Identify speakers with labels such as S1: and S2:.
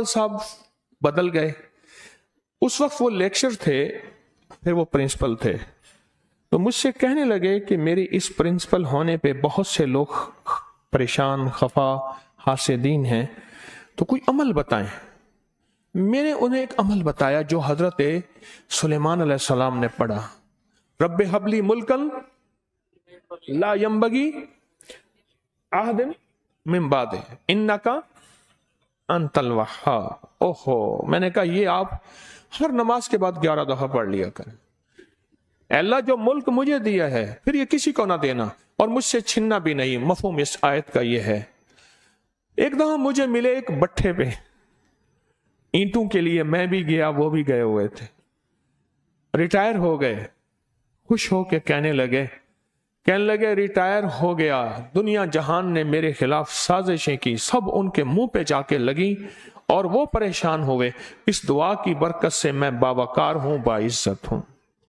S1: साहब बदल गए। उस वक्त वो लेक्चर थे, फिर वो प्रिंसिपल थे। तो मुझसे कहने लगे कि मेरी इस प्रिंसिपल होने पे बहुत से लोग परेशान, खफा, हासिदीन हैं, तो कोई अमल बताएं। मैंने उन्हें एक अमल बताया जो हजरत सुलेमान अलैहिस्सलाम ने पढ़ा, रब्बे हबली मुल्कन ला यंबगी आहदिन मिन बादे इन्नका अंतल वहाब। ओहो, मैंने कहा ये आप हर नमाज के बाद 11 दफा पढ़ लिया करें। अल्लाह जो मुल्क मुझे दिया है फिर ये किसी को ना देना और मुझसे छीनना भी नहीं। मफहूम इस आयत का ये है। एक दफा मुझे मिले एक भट्ठे पे ईंटों के लिए, मैं भी गया, वो भी गए हुए थे, रिटायर हो गए। खुश हो के कहने लगे रिटायर हो गया, दुनिया जहान ने मेरे खिलाफ साजिशें की, सब उनके मुंह पे जाके लगी और वो परेशान हुए। इस दुआ की बरकत से मैं बावकार हूं, बाइज्जत हूं।